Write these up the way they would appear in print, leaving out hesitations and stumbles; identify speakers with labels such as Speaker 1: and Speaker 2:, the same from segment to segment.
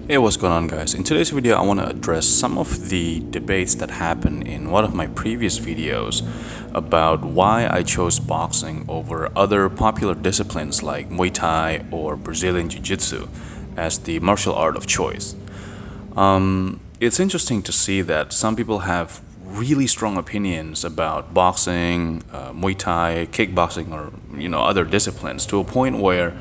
Speaker 1: Hey, what's going on, guys? In today's video, I want to address some of the debates that happened in one of my previous videos about why I chose boxing over other popular disciplines like Muay Thai or Brazilian Jiu-Jitsu as the martial art of choice. It's interesting to see that some people have really strong opinions about boxing, Muay Thai, kickboxing, or other disciplines to a point where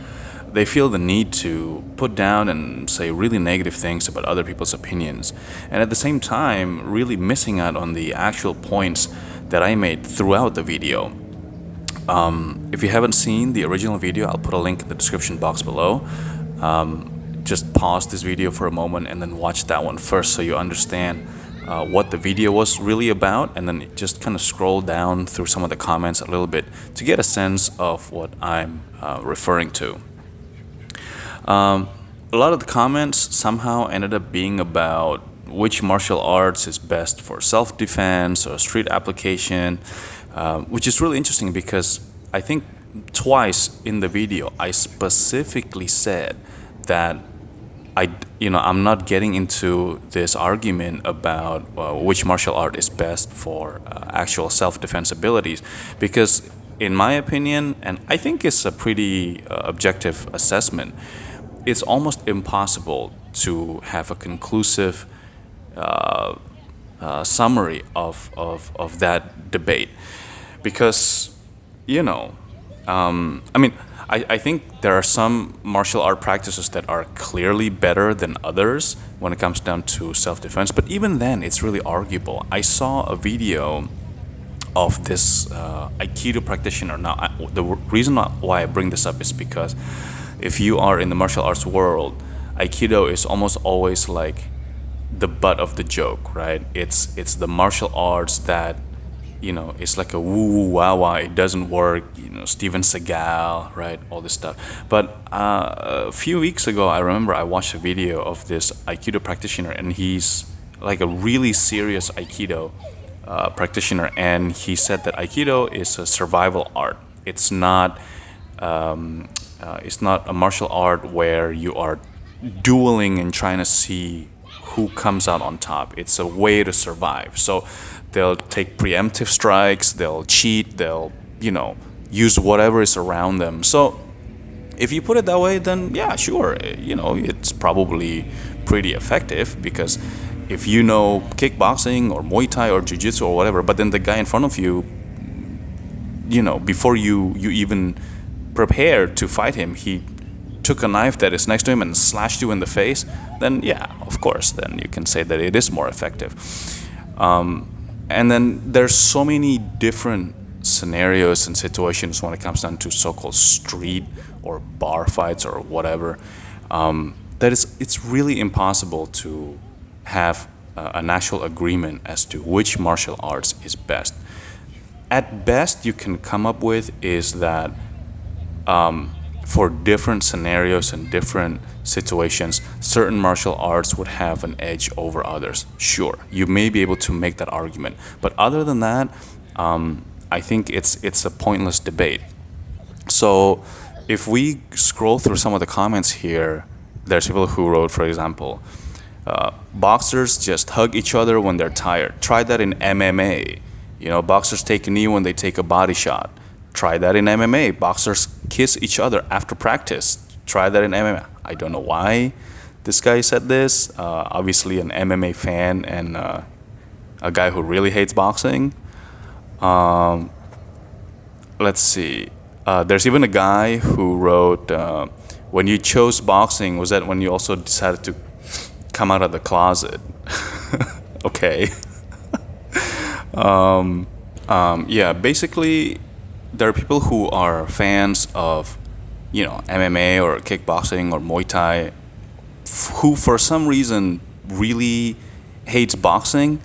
Speaker 1: they feel the need to put down and say really negative things about other people's opinions, and at the same time, really missing out on the actual points that I made throughout the video. If you haven't seen the original video, I'll put a link in the description box below. Just pause this video for a moment and then watch that one first so you understand what the video was really about, and then just kind of scroll down through some of the comments a little bit to get a sense of what I'm referring to. A lot of the comments somehow ended up being about which martial arts is best for self-defense or street application, which is really interesting because I think twice in the video I specifically said that I'm not getting into this argument about which martial art is best for actual self-defense abilities, because in my opinion, and I think it's a pretty objective assessment, it's almost impossible to have a conclusive summary of that debate because, you know, I mean, I think there are some martial art practices that are clearly better than others when it comes down to self-defense, but even then, it's really arguable. I saw a video of this Aikido practitioner. Now, the reason why I bring this up is because if you are in the martial arts world, Aikido is almost always like the butt of the joke, right? It's the martial arts that, it's like a woo woo wah wah. It doesn't work, Steven Seagal, right? All this stuff. But a few weeks ago, I remember I watched a video of this Aikido practitioner, and he's like a really serious Aikido practitioner, and he said that Aikido is a survival art. It's not a martial art where you are dueling and trying to see who comes out on top. It's a way to survive. So they'll take preemptive strikes, they'll cheat, they'll, use whatever is around them. So if you put it that way, then yeah, sure, it's probably pretty effective, because if you know kickboxing or Muay Thai or Jiu-Jitsu or whatever, but then the guy in front of you, before you even prepared to fight him, he took a knife that is next to him and slashed you in the face, then yeah, of course, then you can say that it is more effective. And then there's so many different scenarios and situations when it comes down to so-called street or bar fights or whatever, that it's really impossible to have an actual agreement as to which martial arts is best. At best, you can come up with is that for different scenarios and different situations, certain martial arts would have an edge over others. Sure, you may be able to make that argument, but other than that, I think it's a pointless debate. So if we scroll through some of the comments here, there's people who wrote, for example, boxers just hug each other when they're tired. Try that in MMA. Boxers take a knee when they take a body shot. Try that in MMA. Boxers kiss each other after practice. Try that in MMA. I don't know why this guy said this. Obviously an MMA fan and a guy who really hates boxing. Let's see. There's even a guy who wrote, when you chose boxing, was that when you also decided to come out of the closet? Okay. Yeah, basically, there are people who are fans of, MMA or kickboxing or Muay Thai, who for some reason really hates boxing,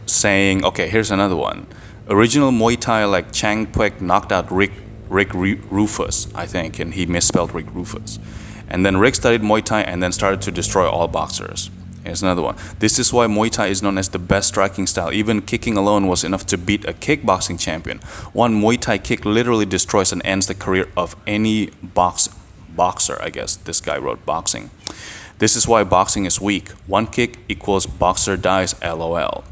Speaker 1: saying, okay, here's another one. Original Muay Thai, like Chang Puek knocked out Rick Rufus, I think, and he misspelled Rick Rufus. And then Rick studied Muay Thai and then started to destroy all boxers. Here's another one. This is why Muay Thai is known as the best striking style. Even kicking alone was enough to beat a kickboxing champion. One Muay Thai kick literally destroys and ends the career of any boxer. I guess this guy wrote boxing. This is why boxing is weak. One kick equals boxer dies, LOL.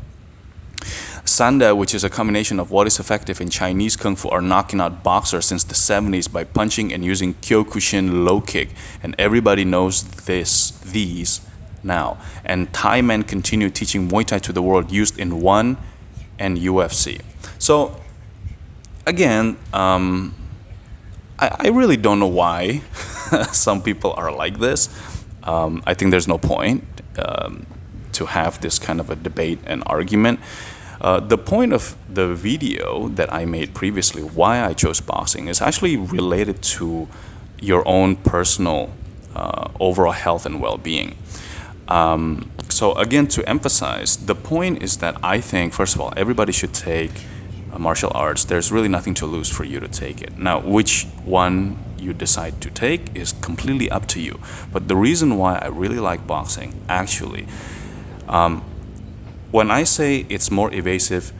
Speaker 1: Sanda, which is a combination of what is effective in Chinese Kung Fu, are knocking out boxers since the 70s by punching and using Kyokushin low kick. And everybody knows these now. And Thai men continue teaching Muay Thai to the world, used in ONE and UFC. So, again, I really don't know why some people are like this. I think there's no point to have this kind of a debate and argument. The point of the video that I made previously, why I chose boxing, is actually related to your own personal overall health and well-being. So again, to emphasize, the point is that I think, first of all, everybody should take martial arts. There's really nothing to lose for you to take it. Now, which one you decide to take is completely up to you. But the reason why I really like boxing, actually, when I say it's more evasive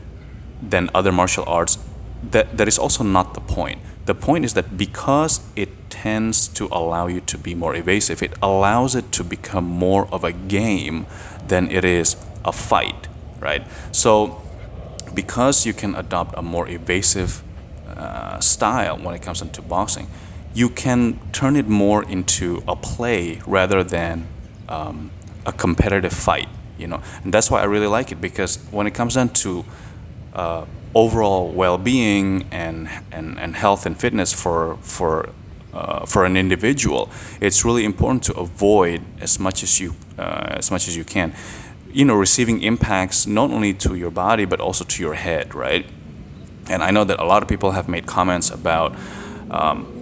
Speaker 1: than other martial arts, that is also not the point. The point is that because it tends to allow you to be more evasive, it allows it to become more of a game than it is a fight, right? So because you can adopt a more evasive style when it comes into boxing, you can turn it more into a play rather than a competitive fight, you know. And that's why I really like it, because when it comes down to overall well-being and health and fitness for an individual, it's really important to avoid as much as you can, you know, receiving impacts not only to your body but also to your head, right? And I know that a lot of people have made comments about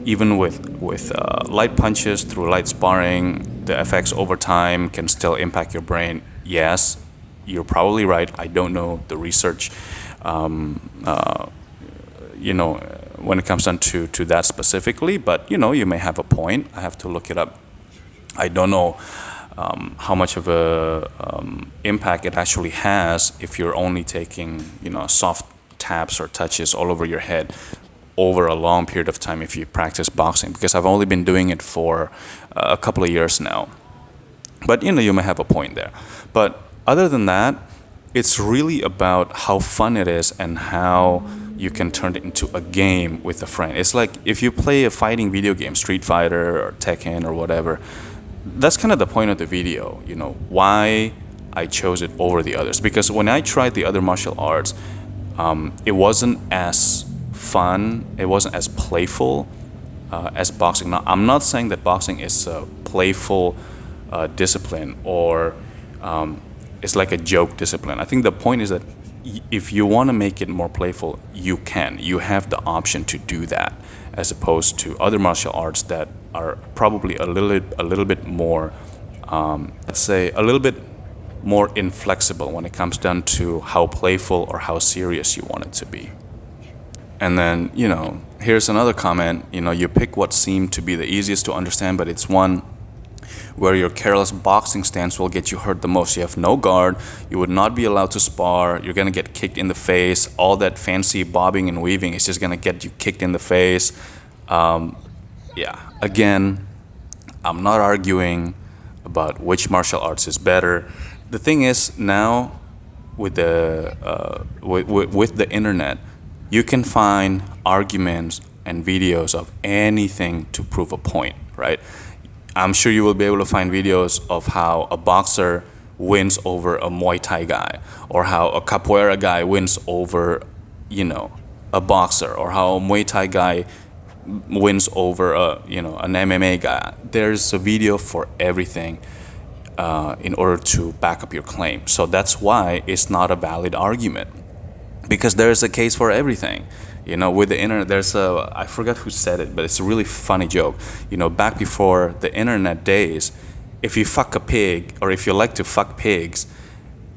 Speaker 1: even with light punches through light sparring, the effects over time can still impact your brain. Yes, you're probably right. I don't know the research, you know, when it comes down to that specifically, but you know, you may have a point. I have to look it up. I don't know how much of a impact it actually has if you're only taking, you know, soft taps or touches all over your head over a long period of time if you practice boxing, because I've only been doing it for a couple of years now. But you know, you may have a point there. But other than that, it's really about how fun it is and how you can turn it into a game with a friend. It's like if you play a fighting video game, Street Fighter or Tekken or whatever, that's kind of the point of the video, you know, why I chose it over the others. Because when I tried the other martial arts, it wasn't as fun, it wasn't as playful as boxing. Now, I'm not saying that boxing is a playful discipline or it's like a joke discipline. I think the point is that if you want to make it more playful, you can. You have the option to do that, as opposed to other martial arts that are probably a little bit more, let's say, a little bit more inflexible when it comes down to how playful or how serious you want it to be. And then, you know, here's another comment. You know, you pick what seemed to be the easiest to understand, but it's one where your careless boxing stance will get you hurt the most. You have no guard, you would not be allowed to spar, you're gonna get kicked in the face. All that fancy bobbing and weaving is just gonna get you kicked in the face. Yeah, again, I'm not arguing about which martial arts is better. The thing is, now with the internet, you can find arguments and videos of anything to prove a point, right? I'm sure you will be able to find videos of how a boxer wins over a Muay Thai guy, or how a capoeira guy wins over, you know, a boxer, or how a Muay Thai guy wins over a, you know, an MMA guy. There's a video for everything in order to back up your claim. So that's why it's not a valid argument, because there's a case for everything. You know, with the internet, there's I forgot who said it, but it's a really funny joke. You know, back before the internet days, if you fuck a pig, or if you like to fuck pigs,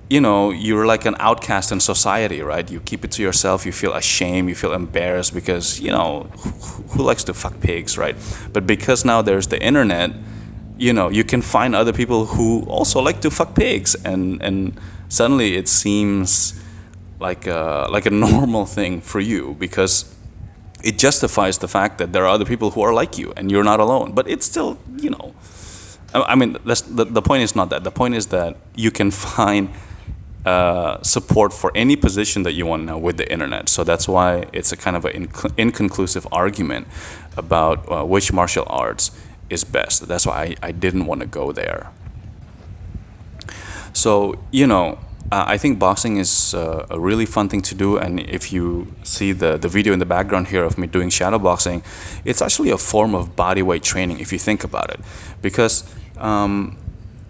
Speaker 1: you know, you're like an outcast in society, right? You keep it to yourself, you feel ashamed, you feel embarrassed because, you know, who likes to fuck pigs, right? But because now there's the internet, you know, you can find other people who also like to fuck pigs, and suddenly it seems like a normal thing for you, because it justifies the fact that there are other people who are like you and you're not alone. But it's still, you know, I mean, that's the point is not that. The point is that you can find support for any position that you want now with the internet. So that's why it's a kind of an inconclusive argument about which martial arts is best. That's why I didn't want to go there. So, I think boxing is a really fun thing to do. And if you see the video in the background here of me doing shadow boxing, it's actually a form of body weight training if you think about it. Because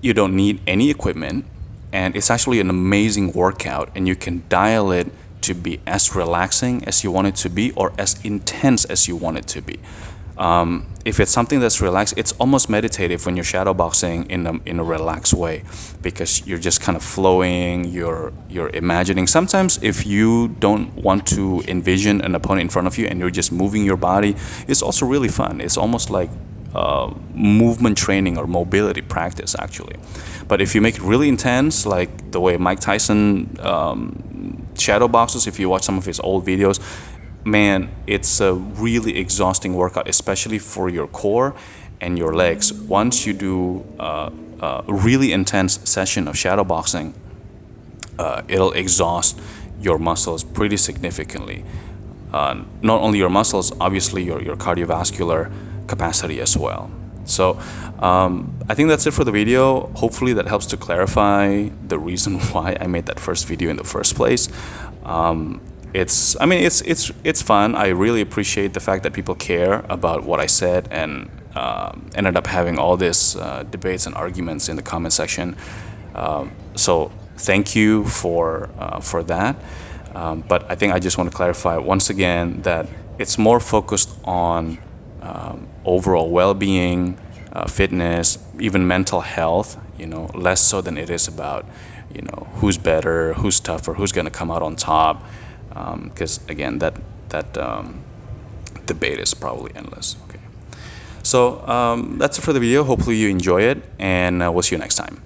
Speaker 1: you don't need any equipment, and it's actually an amazing workout, and you can dial it to be as relaxing as you want it to be or as intense as you want it to be. If it's something that's relaxed, it's almost meditative when you're shadow boxing in a relaxed way, because you're just kind of flowing, you're imagining. Sometimes if you don't want to envision an opponent in front of you and you're just moving your body, it's also really fun. It's almost like movement training or mobility practice, actually. But if you make it really intense, like the way Mike Tyson shadow boxes, if you watch some of his old videos, man, it's a really exhausting workout, especially for your core and your legs. Once you do a really intense session of shadow boxing, it'll exhaust your muscles pretty significantly. Not only your muscles, obviously your cardiovascular capacity as well. So I think that's it for the video. Hopefully that helps to clarify the reason why I made that first video in the first place. It's fun. I really appreciate the fact that people care about what I said, and ended up having all this debates and arguments in the comment section. So thank you for that. But I think I just want to clarify once again that it's more focused on overall well-being, fitness, even mental health. Less so than it is about who's better, who's tougher, who's going to come out on top. Because again, that debate is probably endless. Okay, so that's it for the video. Hopefully you enjoy it, and we'll see you next time.